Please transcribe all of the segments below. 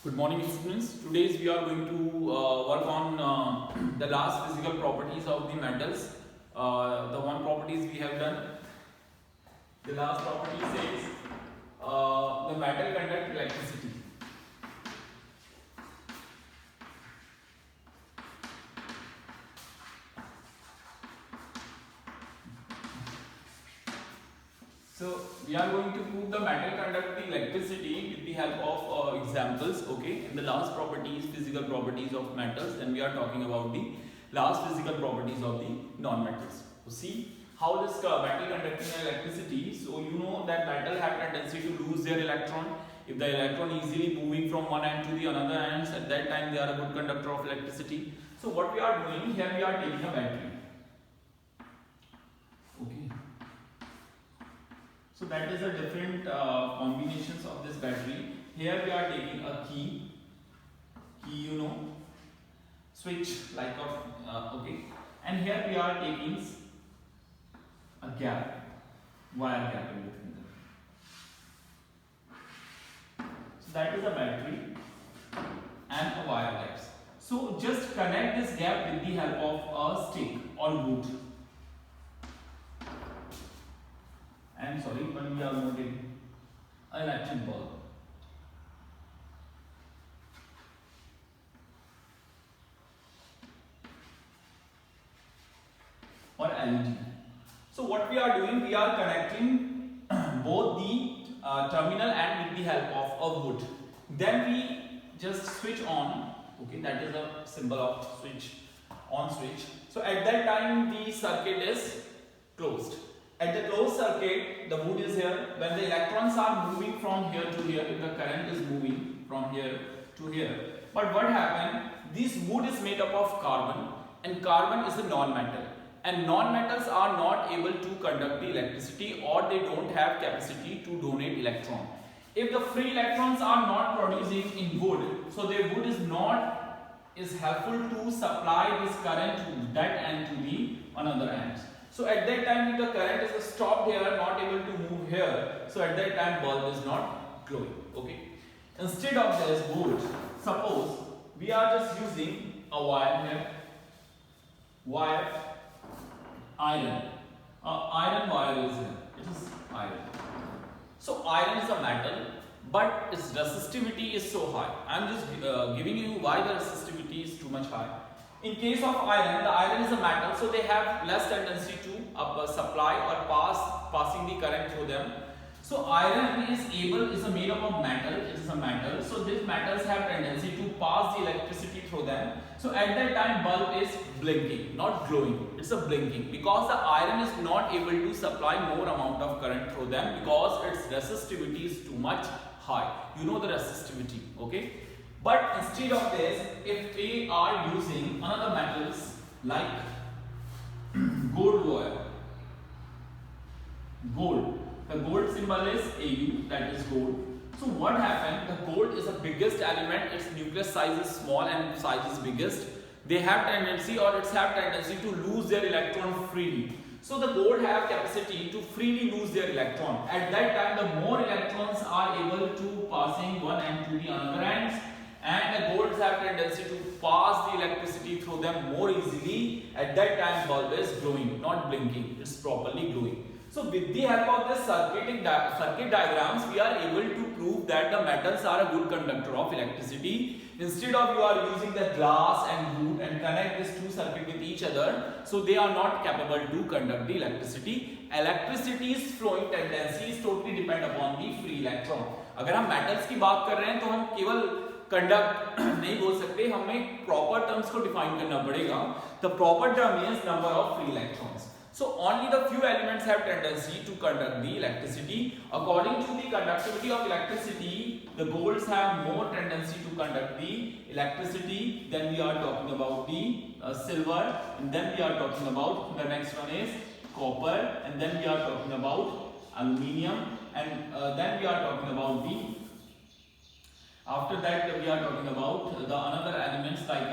Good morning, students. Today we are going to work on the last physical properties of the metals. The one properties we have done. The last property says the metal conduct electricity. So we are going to prove the metal conduct the electricity with the help of examples. Okay, in the last properties, physical properties of metals, and we are talking about the last physical properties of the non-metals. So see how this metal conducting electricity. So you know that metal have tendency to lose their electron. If the electron easily moving from one end to the another ends, at that time they are a good conductor of electricity. So what we are doing here, we are taking a battery. Okay. So that is the different combinations of this battery. Here we are taking a key you know, switch like of okay, and here we are taking a gap, wire gap in between them. So that is a battery and a wire gaps. So just connect this gap with the help of a stick or wood. And sorry, when we are noting an electric bulb. Or LED. So what we are doing, we are connecting both the terminal and with the help of a wood. Then we just switch on. Okay, that is a symbol of switch, on switch. So at that time the circuit is closed. At the closed circuit, the wood is here. When the electrons are moving from here to here, if the current is moving from here to here. But what happened? This wood is made up of carbon, and carbon is a non-metal. And non-metals are not able to conduct the electricity, or they don't have capacity to donate electron. If the free electrons are not producing in wood, so the wood is helpful to supply this current to that end to the another end. So at that time, if the current is stopped here, not able to move here, so at that time bulb is not glowing. Okay. Instead of this wood, suppose we are just using a wire here, wire, iron. Iron wire is here. It is iron. So iron is a metal, but its resistivity is so high. I am just giving you why the resistivity is too much high. In case of iron, the iron is a metal, so they have less tendency to supply or passing the current through them. So iron is made up of metal. It is a metal. So these metals have tendency to pass the electricity through them. So at that time bulb is blinking, not glowing. It's a blinking because the iron is not able to supply more amount of current through them because its resistivity is too much high. You know the resistivity, okay? But instead of this, if we are using another metals like gold wire, gold. The gold symbol is Au, that is gold. So what happened? The gold is the biggest element. Its nucleus size is small and size is biggest. They have tendency to lose their electron freely. So the gold have capacity to freely lose their electron. At that time, the more electrons are able to passing one end to the another ends, and the golds have tendency to pass the electricity through them more easily. At that time, bulb is glowing, not blinking. It's properly glowing. So with the help of this circuit diagrams, we are able to prove that the metals are a good conductor of electricity. Instead of you are using the glass and wood and connect these two circuits with each other, so they are not capable to conduct the electricity. Electricity's flowing tendency is totally depend upon the free electron. अगर हम metals की बात कर रहे हैं तो हम केवल कंडक्ट नहीं बोल सकते, हमें प्रॉपर टर्म्स को डिफाइन करना पड़ेगा. The proper term is number of free electrons. So only the few elements have tendency to conduct the electricity. According to the conductivity of electricity, the golds have more tendency to conduct the electricity. Then we are talking about the silver, and then we are talking about the next one is copper, and then we are talking about aluminium, and then we are talking about the after that we are talking about the another elements like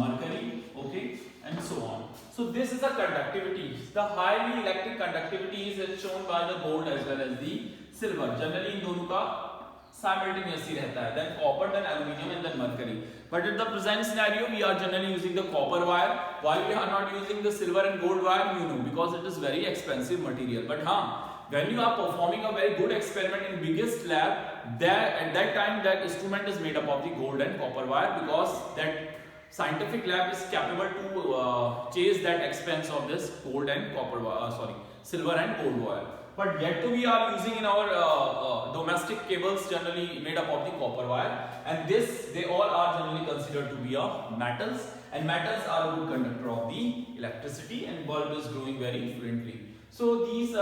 mercury, okay, and so on. So this is the conductivity. The highly electric conductivity is shown by the gold as well as the silver. Generally इन दोनों का simultaneously रहता है, then copper, then aluminium and then mercury. But in the present scenario we are generally using the copper wire. Why we are not using the silver and gold wire? You know, because it is very expensive material. But when you are performing a very good experiment in biggest lab, there at that time that instrument is made up of the gold and copper wire, because that scientific lab is capable to chase that expense of this gold and copper silver and gold wire. But yet we are using in our domestic cables generally made up of the copper wire, and they all are generally considered to be metals, and metals are a good conductor of the electricity, and bulb is growing very fluently. So this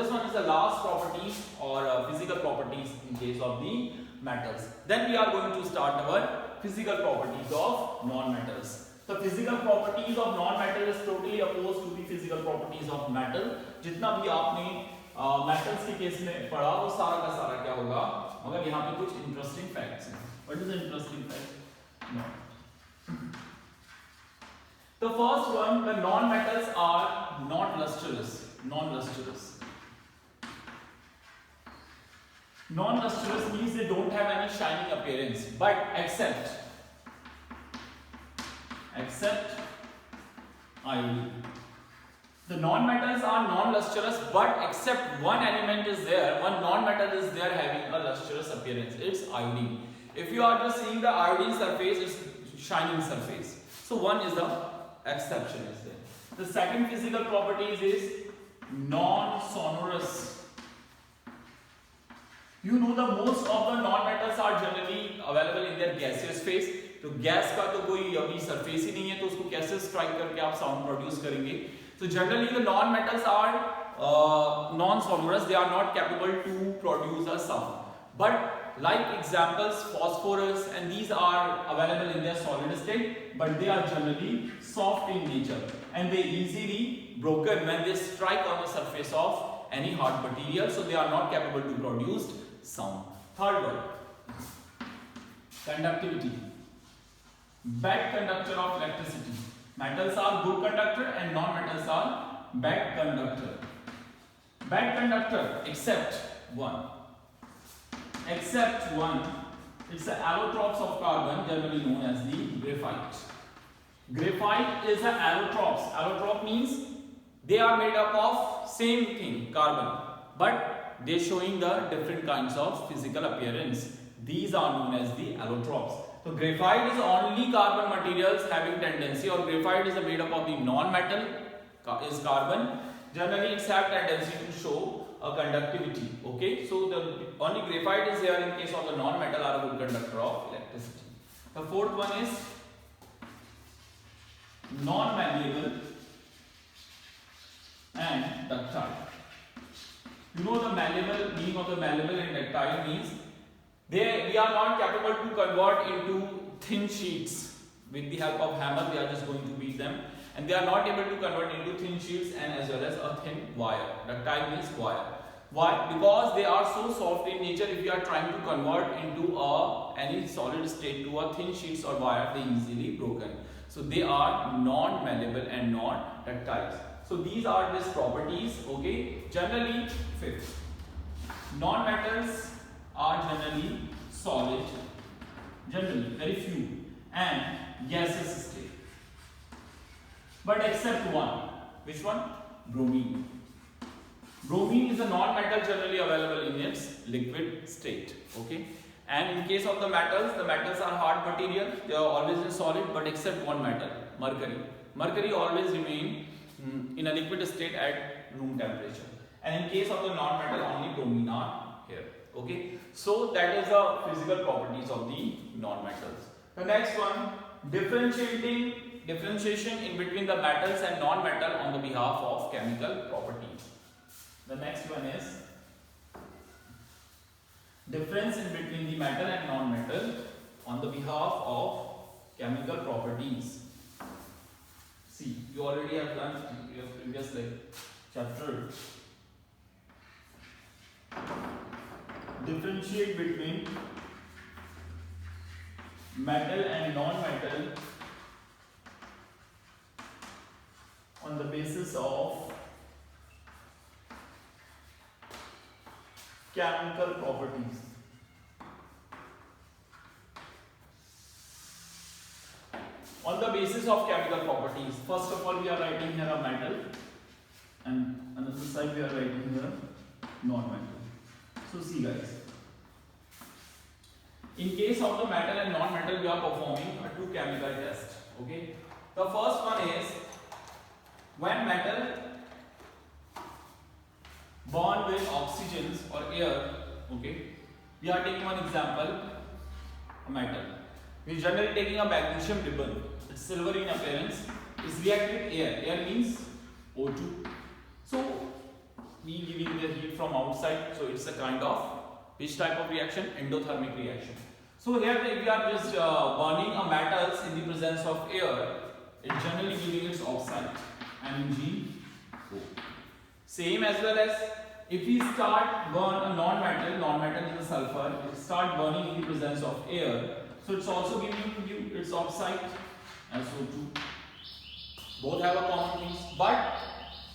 one is the last properties or physical properties in case of the metals. Then we are going to start our physical properties of non-metals. The physical properties of non-metal is totally opposed to the physical properties of metal. जितना भी आपने metals के case में पढ़ा वो सारा का सारा क्या होगा, मगर यहाँ पे कुछ interesting facts हैं. What is the interesting fact? No. The first one, the non-metals are not lustrous. Non-lustrous. Non-lustrous means they don't have any shining appearance, but except iodine. The non-metals are non-lustrous, but except one element is there, one non-metal is there having a lustrous appearance. It's iodine. If you are just seeing the iodine surface, it's shining surface. So one is the exception is there. The second physical properties is non-sonorous. You know the most of the non-metals are generally available in their gaseous phase. तो gas का तो कोई अभी surface ही नहीं है, तो उसको कैसे स्ट्राइक करके आप साउंड प्रोड्यूस करेंगे? So generally the non-metals are non-sonorous. They are not capable to produce a sound. But like examples, phosphorus and these are available in their solid state, but they are generally soft in nature and they easily broken when they strike on the surface of any hard material. So they are not capable to produce sound. Third one, conductivity. Bad conductor of electricity. Metals are good conductor and non-metals are bad conductor. Bad conductor except one. Except one, it's the allotropes of carbon, generally known as the graphite. Graphite is the allotropes. Allotrope means they are made up of same thing, carbon, but they showing the different kinds of physical appearance. These are known as the allotropes. So graphite is only carbon materials having tendency, or graphite is made up of the non-metal is carbon. Generally, it's have tendency to show a conductivity. Okay, so the only graphite is here in case of the non-metal are a good conductor of electricity. The fourth one is non-malleable and ductile. You know the malleable, meaning of the malleable and ductile means we are not capable to convert into thin sheets. With the help of hammer, we are just going to beat them, and they are not able to convert into thin sheets and as well as a thin wire. Ductile means wire. Why? Because they are so soft in nature. If you are trying to convert into any solid state to a thin sheets or wire, they easily broken. So they are non-malleable and non-ductile. So these are these properties. Okay. Generally, fifth, non-metals are generally solid, generally very few, and gaseous state. But except one. Which one? Bromine. Bromine is a non-metal generally available in its liquid state. Okay. And in case of the metals are hard material. They are always in solid, but except one metal, mercury. Mercury always remain in a liquid state at room temperature. And in case of the non-metal, only bromine are here. Okay, so that is the physical properties of the non-metals. The next one, differentiation in between the metals and non-metal on the behalf of chemical properties. The next one is difference in between the metal and non-metal on the behalf of chemical properties. See, you already have done your previous chapter. Differentiate between metal and non-metal on the basis of chemical properties. of chemical properties. First of all, we are writing here a metal, and another side we are writing here non-metal. So see guys, in case of the metal and non-metal, we are performing a two chemical test. Okay, the first one is when metal bond with oxygens or air. Okay, we are taking one example, a metal. We are generally taking a magnesium ribbon. It's silvery in appearance. It's react with air. Air means O2. So we giving the heat from outside. So it's a kind of which type of reaction? Endothermic reaction. So here we are just burning a metals in the presence of air. It's generally giving its oxide, MgO. Same as well as if we start burn a non-metal, non-metal is a sulfur, it start burning in the presence of air. So it's also giving you its oxide, SO2. Both have a common thing. But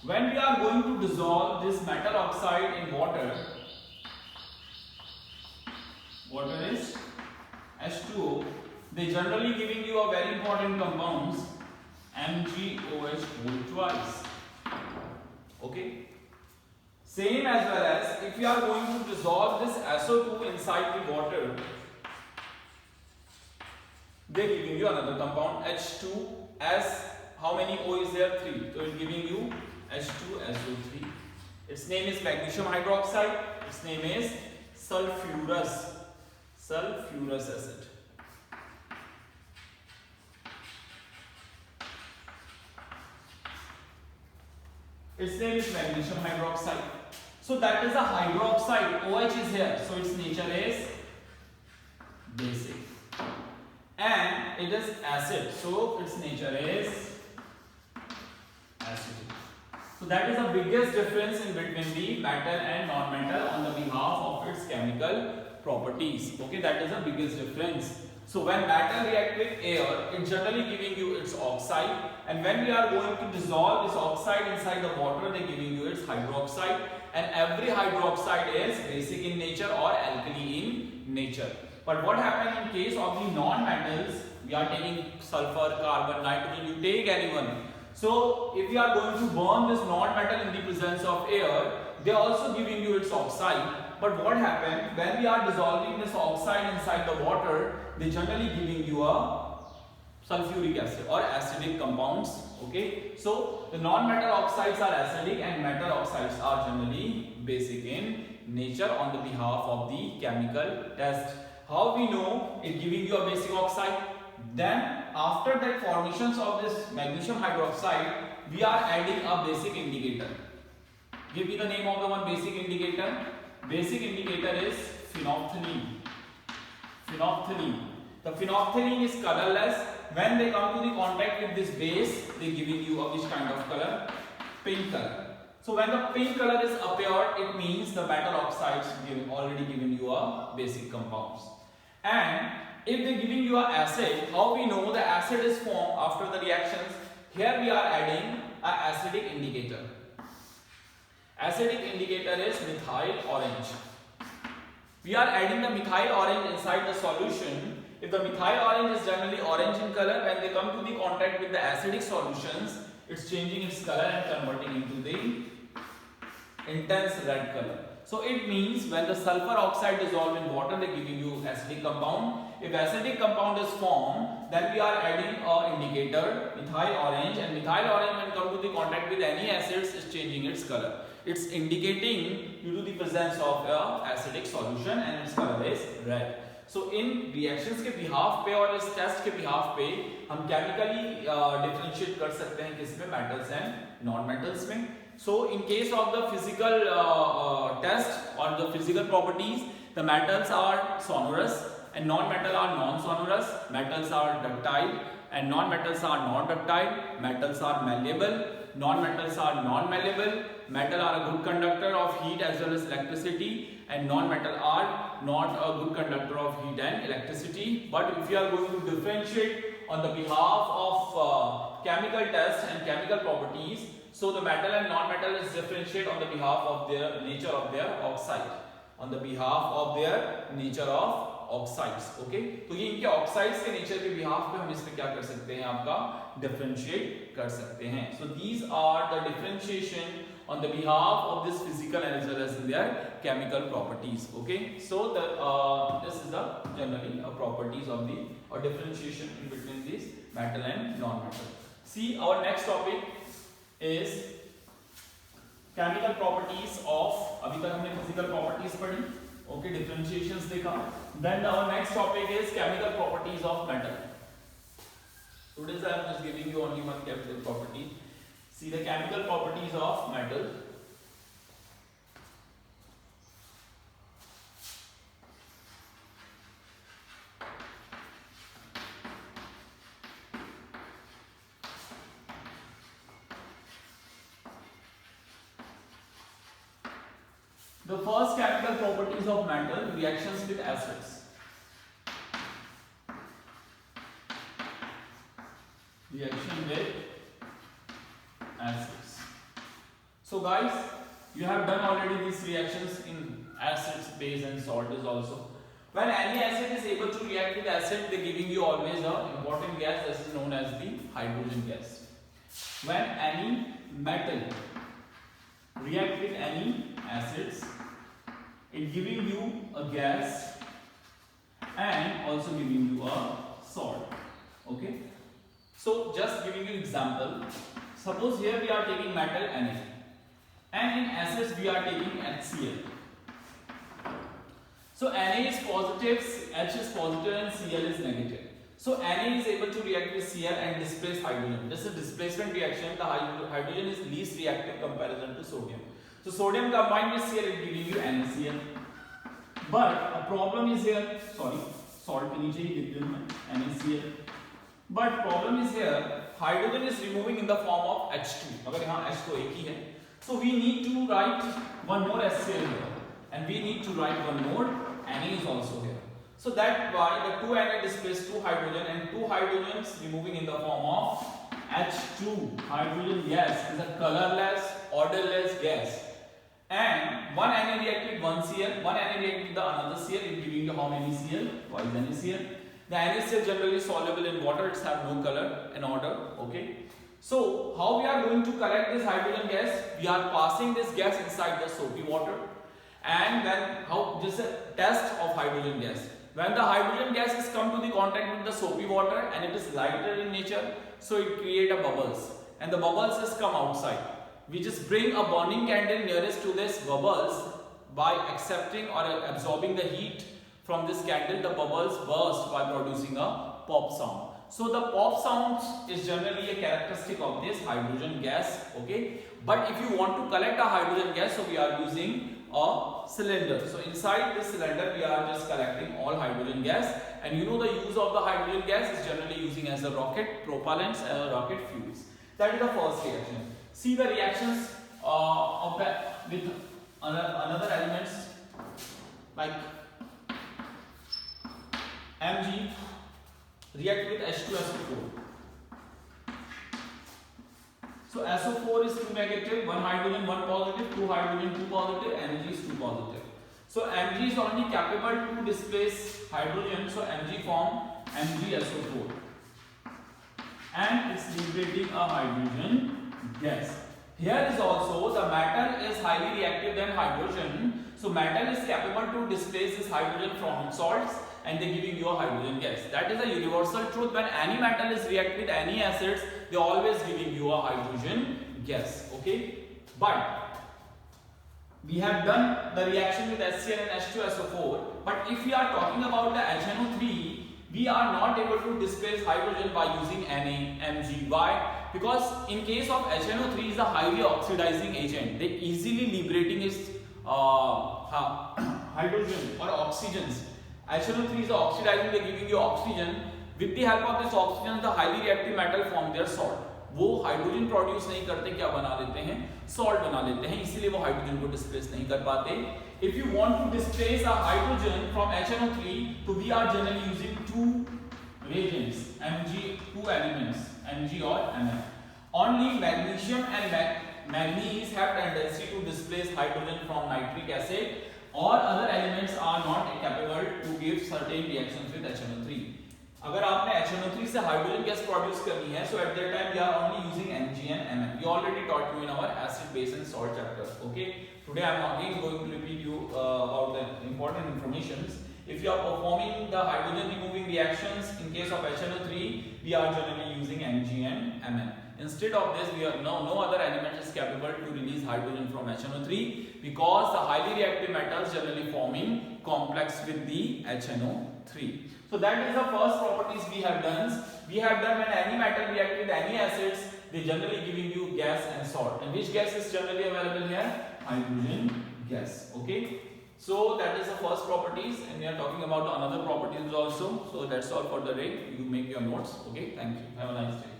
when we are going to dissolve this metal oxide in water, water is H2O. They generally giving you a very important compounds, MgOH whole twice. Okay. Same as well as if we are going to dissolve this SO2 inside the water, they giving you another compound H2 as how many O is there? 3. So it's giving you H2SO3. Its name is magnesium hydroxide. Its name is sulfurous acid. Its name is magnesium hydroxide. So that is a hydroxide. OH is here. So its nature is basic. And it is acid. So its nature is acidic. So that is the biggest difference in between the metal and non-metal on the behalf of its chemical properties. Okay, that is the biggest difference. So when metal react with air, it generally giving you its oxide, and when we are going to dissolve this oxide inside the water, they giving you its hydroxide, and every hydroxide is basic in nature or alkali in nature. But what happens in case of the non-metals? We are taking sulfur, carbon, nitrogen, you take anyone. So if we are going to burn this non-metal in the presence of air, they are also giving you its oxide. But what happens when we are dissolving this oxide inside the water? They generally giving you a sulfuric acid or acidic compounds. Okay, so the non-metal oxides are acidic and metal oxides are generally basic in nature on the behalf of the chemical test. How we know it giving you a basic oxide? Then after that formations of this magnesium hydroxide, we are adding a basic indicator. Give me the name of the one basic indicator. Basic indicator is phenolphthalein. Phenolphthalein. The phenolphthalein is colorless. When they come to the contact with this base, they giving you a which kind of color? Pink color. So when the pink color is appeared, it means the metal oxides already given you a basic compounds. And if they giving you a acid, how we know the acid is formed after the reactions? Here we are adding a acidic indicator. Acidic indicator is methyl orange. We are adding the methyl orange inside the solution. If the methyl orange is generally orange in color, when they come to the contact with the acidic solutions, it's changing its color and converting into the intense red color. So it means when the sulfur oxide dissolved in water, they giving you acidic compound. If acidic compound is formed, then we are adding a indicator, methyl orange, and methyl orange when come to the contact with any acids is changing its color. It's indicating due to the presence of a acidic solution and its color is red. So in reactions के behalf पे और इस test के behalf पे हम chemically differentiate कर सकते हैं किस में metals and non-metals में. So in case of the physical test or the physical properties, the metals are sonorous and non-metal are non-sonorous. Metals are ductile and non-metals are non-ductile. Metals are malleable. Non-metals are non-malleable. Metal are a good conductor of heat as well as electricity, and non-metal are not a good conductor of heat and electricity. But if you are going to differentiate on the behalf of chemical tests and chemical properties, so the metal and non-metal is differentiate on the behalf of their nature of their oxide, on the behalf of their nature of oxides. Okay, तो ये इनके oxides के nature के behalf पे हम इस पे क्या कर सकते हैं, आपका डिफरेंशिएट कर सकते हैं. So these are the differentiation on the behalf of this physical as well as in their chemical properties. Okay, so the this is the generally properties of the or differentiation in between these metal and non-metal. See, our next topic is chemical properties of, अभी तक हमने physical properties पढ़ी, okay, differentiations देखा. Then our next topic is chemical properties of metal. Today I am just giving you only one chemical property. See the chemical properties of metal. The first chemical properties of metal, reactions with acids. Reaction with acids. So guys, you have done already these reactions in acids, base and salt is also. When any acid is able to react with acid, they giving you always a important gas that is known as the hydrogen gas. When any metal react with any acids, it giving you a gas and also giving you a salt. Okay, so just giving you example. Suppose here we are taking metal Na and in acids we are taking HCl. So Na is positive, H is positive and Cl is negative. So Na is able to react with Cl and displace hydrogen. This is displacement reaction. The hydrogen is least reactive comparison to sodium. So sodium combined with Cl is giving you NaCl. But a problem is here. Sorry, salt के नीचे ही लिख दूँ मैं NaCl. But problem is here, hydrogen is removing in the form of H2. अगर यहाँ H तो एक ही है, so we need to write one more HCl here, and we need to write one more Na is also here. So that why the two Na displace two hydrogen and two hydrogens removing in the form of H2. Hydrogen gas is a colorless, odorless gas, and one Na react with one Cl, one Na react with the another Cl, it giving you how many Cl? Twice NaCl. The NaCl generally soluble in water, it's have no color and odor. Okay, so how we are going to collect this hydrogen gas? We are passing this gas inside the soapy water, and then how just a test of hydrogen gas. When the hydrogen gas is come to the contact with the soapy water and it is lighter in nature, so it create a bubbles, and the bubbles has come outside. We just bring a burning candle nearest to this bubbles. By accepting or absorbing the heat from this candle, the bubbles burst by producing a pop sound. So the pop sound is generally a characteristic of this hydrogen gas. Okay, but if you want to collect a hydrogen gas, so we are using a cylinder. So inside this cylinder we are just collecting all hydrogen gas, and you know the use of the hydrogen gas is generally using as a rocket propellants and rocket fuels. That is the first reaction. See the reactions of that with another elements like Mg react with H2SO4. So SO4 is 2 negative, 1 hydrogen 1 positive, 2 hydrogen 2 positive, Mg is 2 positive. So Mg is only capable to displace hydrogen, so Mg form MgSO4 and it's liberating a hydrogen gas. Here is also the metal is highly reactive than hydrogen, so metal is capable to displace this hydrogen from its salts, and they giving you a hydrogen gas. That is a universal truth. When any metal is react with any acids, they always giving you a hydrogen gas. Okay, but we have done the reaction with HCl and H2SO4. But if we are talking about the HNO3, we are not able to displace hydrogen by using Na, Mg. Why? Because in case of HNO3 is a highly oxidizing agent. They easily liberating its hydrogen or oxygens. HNO3 is oxidizing, they giving you oxygen. With the help of this oxygen, the highly reactive metal form their salt. वो hydrogen produce नहीं करते, क्या बना लेते हैं? Salt बना लेते हैं, इसीलिए वो हाइड्रोजन को डिस्प्लेस नहीं कर पाते. If you want to displace a hydrogen from HNO3, so we are generally using two reagents, Mg, two elements, Mg or Mn. Only magnesium and manganese have tendency to displace hydrogen from nitric acid. or other elements are not capable to give certain reactions with HNO3. अगर आपने HNO3 से hydrogen gas produce करनी है, so at that time we are only using Mg and Mn. We already taught you in our acid, base and salt chapter. Okay. Today I am again going to repeat you about the important informations. If you are performing the hydrogen removing reactions in case of HNO3, we are generally using Mg and Mn. Instead of this, we are no other element is capable to release hydrogen from HNO3 because the highly reactive metals generally forming complex with the HNO3. So that is the first properties we have done. We have done when any metal react with any acids, they generally giving you gas and salt. And which gas is generally available here? Hydrogen gas. Okay. So that is the first properties, and we are talking about another properties also. So that's all for the day. You make your notes. Okay. Thank you. Have a nice day.